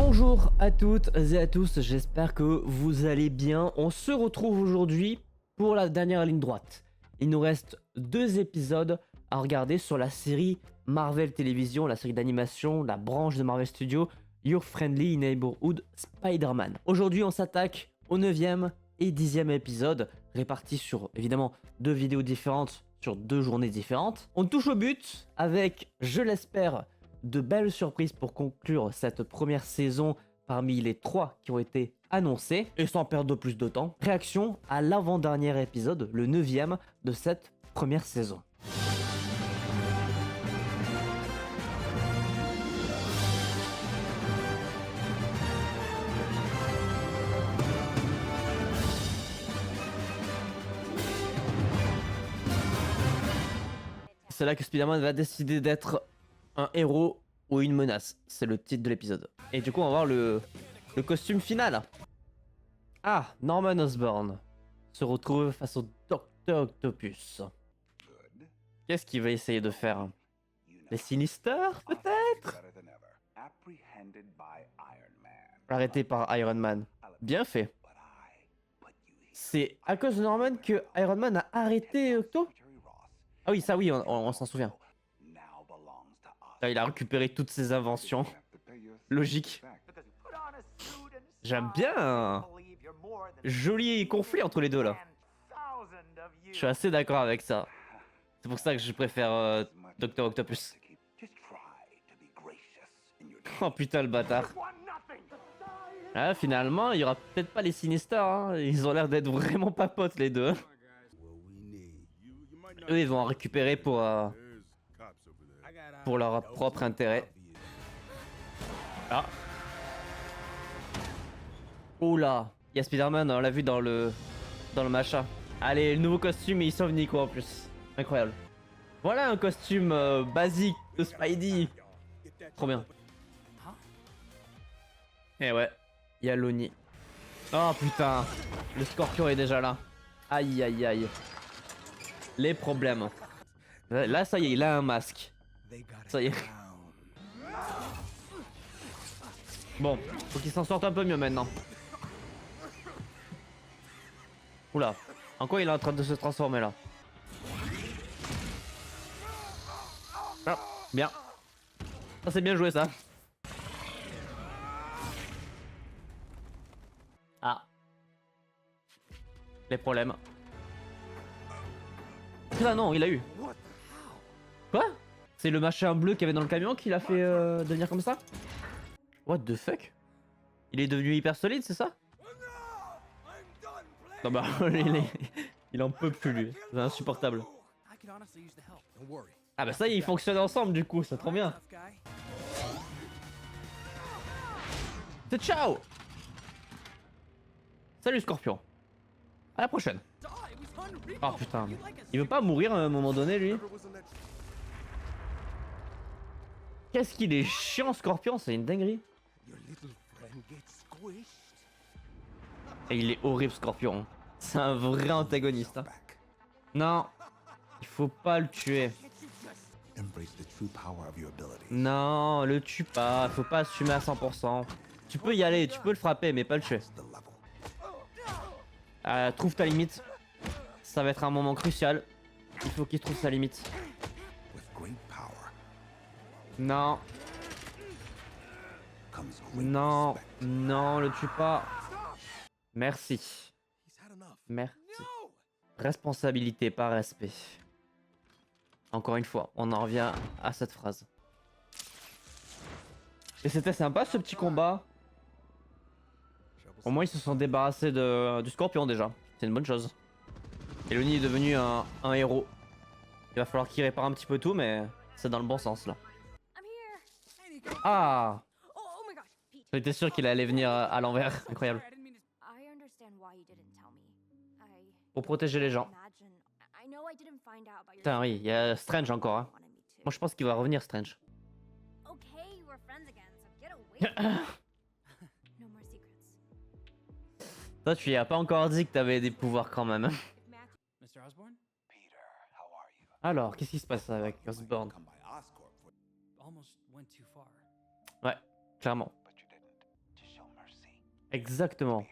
Bonjour à toutes et à tous, j'espère que vous allez bien. On se retrouve aujourd'hui pour la dernière ligne droite. Il nous reste 2 épisodes à regarder sur la série Marvel Television, la série d'animation, la branche de Marvel Studios, Your Friendly Neighborhood Spider-Man. Aujourd'hui, on s'attaque au 9e et 10e épisode, répartis sur évidemment 2 vidéos différentes sur 2 journées différentes. On touche au but avec, je l'espère, de belles surprises pour conclure cette première saison parmi les 3 qui ont été annoncés. Et sans perdre plus de temps, réaction à l'avant-dernier épisode, le 9e de cette première saison. C'est là que Spider-Man va décider d'être un héros ou une menace. C'est le titre de l'épisode. Et du coup, on va voir le costume final. Ah, Norman Osborn se retrouve face au Docteur Octopus. Qu'est-ce qu'il va essayer de faire? Les Sinister, peut-être? Arrêté par Iron Man. Bien fait. C'est à cause de Norman que Iron Man a arrêté Octo? Ah oui, ça oui, on s'en souvient. Là, il a récupéré toutes ses inventions. Logique. J'aime bien. Joli conflit entre les deux là. Je suis assez d'accord avec ça. C'est pour ça que je préfère Dr. Octopus. Oh putain le bâtard. Ah, finalement, il y aura peut-être pas les Sinister. Hein. Ils ont l'air d'être vraiment pas potes les deux. Eux, ils vont en récupérer pour leur propre intérêt. Ah. Oula. Il y a Spider-Man, on l'a vu dans le machin. Allez, le nouveau costume et il sauve Nico en plus. Incroyable. Voilà un costume basique de Spidey. Trop bien. Et ouais, il y a Loni. Oh putain, le Scorpion est déjà là. Aïe aïe aïe. Les problèmes. Là, ça y est, il a un masque. Ça y est. Bon, faut qu'il s'en sorte un peu mieux maintenant. Oula, en quoi il est en train de se transformer là? Ah, bien. Ça c'est bien joué ça. Ah. Les problèmes. Ah non, il a eu. Quoi? C'est le machin bleu qu'il y avait dans le camion qui l'a fait devenir comme ça? What the fuck? Il est devenu hyper solide, c'est ça? Non bah, il en peut plus lui. C'est insupportable. Ah bah ça y est, ils fonctionnent ensemble du coup, c'est trop bien. C'est ciao! Salut Scorpion. À la prochaine. Oh putain, il veut pas mourir à un moment donné lui? Qu'est-ce qu'il est chiant Scorpion, c'est une dinguerie. Et il est horrible Scorpion. C'est un vrai antagoniste. Hein. Non, il faut pas le tuer. Non, le tue pas, faut pas assumer à 100%. Tu peux y aller, tu peux le frapper, mais pas le tuer. Trouve ta limite. Ça va être un moment crucial. Il faut qu'il trouve sa limite. Non. Non, non, le tue pas. Merci. Merci. Responsabilité, pas respect. Encore une fois, on en revient à cette phrase. Et c'était sympa ce petit combat. Au moins ils se sont débarrassés du Scorpion déjà. C'est une bonne chose. Eloni est devenu un héros. Il va falloir qu'il répare un petit peu tout, mais c'est dans le bon sens là. Ah! J'étais sûr qu'il allait venir à l'envers. Incroyable. Pour protéger les gens. Putain oui, il y a Strange encore. Hein. Moi je pense qu'il va revenir Strange. Toi tu y as pas encore dit que t'avais des pouvoirs quand même. Alors, qu'est-ce qui se passe avec Osborn? Ouais, clairement. Exactement.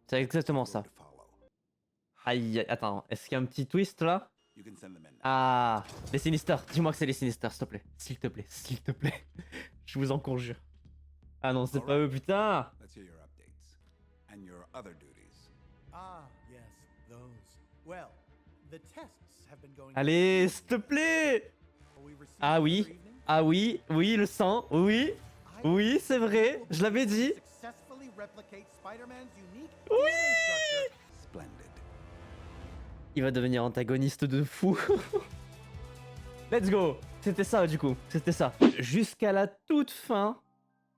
C'est exactement ça. Aïe, attends, est-ce qu'il y a un petit twist là? Ah, les Sinister. Dis-moi que c'est les Sinister, s'il te plaît. S'il te plaît, s'il te plaît. Je vous en conjure. Ah non, c'est pas eux, putain. Let's hear your updates and your other duties. Ah, yes, those. Well, the tests have been going. Allez, s'il te plaît. Ah oui, ah oui, oui, le sang, oui. Oui, c'est vrai, je l'avais dit. Oui. Splendid. Il va devenir antagoniste de fou. Let's go. C'était ça du coup, c'était ça. Jusqu'à la toute fin,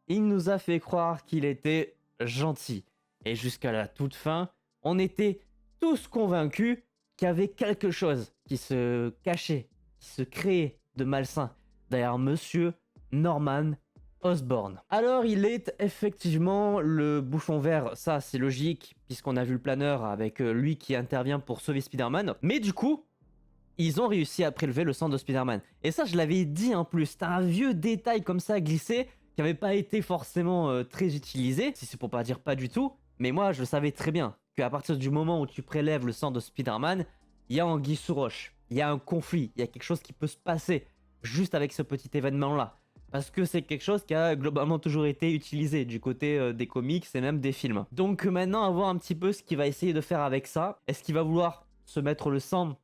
il nous a fait croire qu'il était gentil. Et jusqu'à la toute fin, on était tous convaincus qu'il y avait quelque chose qui se cachait, qui se créait de malsain derrière Monsieur Norman Osborn. Alors il est effectivement le bouffon vert, ça c'est logique, puisqu'on a vu le planeur avec lui qui intervient pour sauver Spider-Man. Mais du coup, ils ont réussi à prélever le sang de Spider-Man. Et ça je l'avais dit en plus, c'était un vieux détail comme ça glissé, qui n'avait pas été forcément très utilisé, si c'est pour pas dire pas du tout. Mais moi je savais très bien qu'à partir du moment où tu prélèves le sang de Spider-Man, il y a anguille sous roche, il y a un conflit, il y a quelque chose qui peut se passer juste avec ce petit événement-là. Parce que c'est quelque chose qui a globalement toujours été utilisé du côté des comics et même des films. Donc maintenant, à voir un petit peu ce qu'il va essayer de faire avec ça. Est-ce qu'il va vouloir se mettre le sang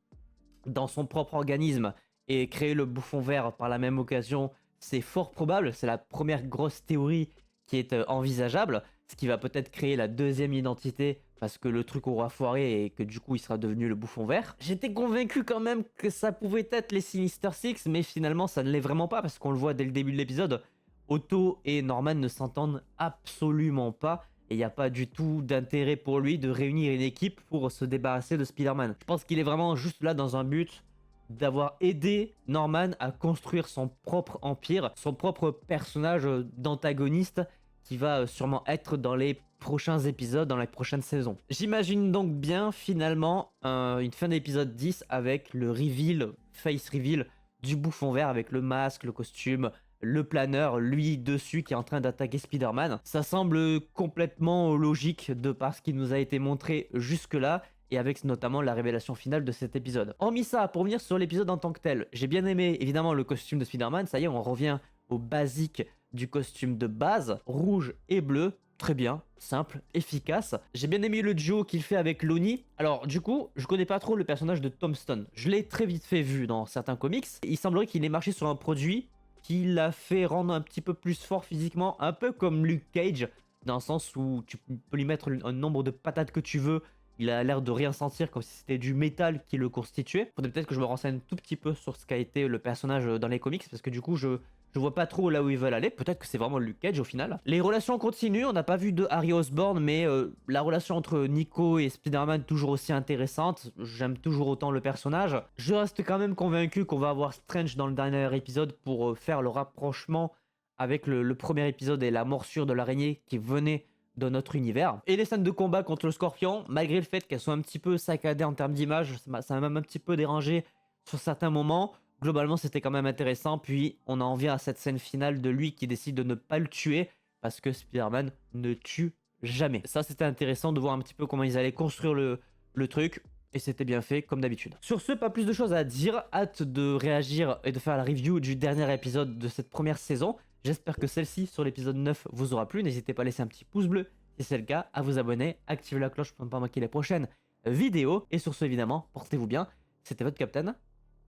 dans son propre organisme et créer le bouffon vert par la même occasion? C'est fort probable, c'est la première grosse théorie qui est envisageable. Ce qui va peut-être créer la deuxième identité parce que le truc aura foiré et que du coup il sera devenu le bouffon vert. J'étais convaincu quand même que ça pouvait être les Sinister Six, mais finalement ça ne l'est vraiment pas parce qu'on le voit dès le début de l'épisode. Otto et Norman ne s'entendent absolument pas et il n'y a pas du tout d'intérêt pour lui de réunir une équipe pour se débarrasser de Spider-Man. Je pense qu'il est vraiment juste là dans un but d'avoir aidé Norman à construire son propre empire, son propre personnage d'antagoniste qui va sûrement être dans les prochains épisodes, dans les prochaines saisons. J'imagine donc bien finalement une fin d'épisode 10 avec le reveal, face reveal du bouffon vert avec le masque, le costume, le planeur, lui dessus qui est en train d'attaquer Spider-Man. Ça semble complètement logique de par ce qui nous a été montré jusque-là et avec notamment la révélation finale de cet épisode. Hormis ça, pour revenir sur l'épisode en tant que tel, j'ai bien aimé évidemment le costume de Spider-Man, ça y est, on revient au basique du costume de base, rouge et bleu, très bien, simple, efficace. J'ai bien aimé le duo qu'il fait avec Lonnie. Alors du coup, je connais pas trop le personnage de Tom Stone. Je l'ai très vite fait vu dans certains comics. Il semblerait qu'il ait marché sur un produit qui l'a fait rendre un petit peu plus fort physiquement, un peu comme Luke Cage, dans le sens où tu peux lui mettre un nombre de patates que tu veux. Il a l'air de rien sentir, comme si c'était du métal qui le constituait. Faudrait peut-être que je me renseigne tout petit peu sur ce qu'a été le personnage dans les comics, parce que du coup, je vois pas trop là où ils veulent aller. Peut-être que c'est vraiment Luke Cage au final. Les relations continuent. On n'a pas vu de Harry Osborn, mais la relation entre Nico et Spider-Man toujours aussi intéressante. J'aime toujours autant le personnage. Je reste quand même convaincu qu'on va avoir Strange dans le dernier épisode pour faire le rapprochement avec le premier épisode et la morsure de l'araignée qui venait de notre univers. Et les scènes de combat contre le Scorpion, malgré le fait qu'elles soient un petit peu saccadées en termes d'image, ça m'a même un petit peu dérangé sur certains moments. Globalement, c'était quand même intéressant. Puis, on en vient à cette scène finale de lui qui décide de ne pas le tuer parce que Spider-Man ne tue jamais. Ça, c'était intéressant de voir un petit peu comment ils allaient construire le truc. Et c'était bien fait, comme d'habitude. Sur ce, pas plus de choses à dire. Hâte de réagir et de faire la review du dernier épisode de cette première saison. J'espère que celle-ci, sur l'épisode 9, vous aura plu. N'hésitez pas à laisser un petit pouce bleu si c'est le cas, à vous abonner, activer la cloche pour ne pas manquer les prochaines vidéos. Et sur ce, évidemment, portez-vous bien. C'était votre Captain.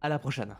À la prochaine.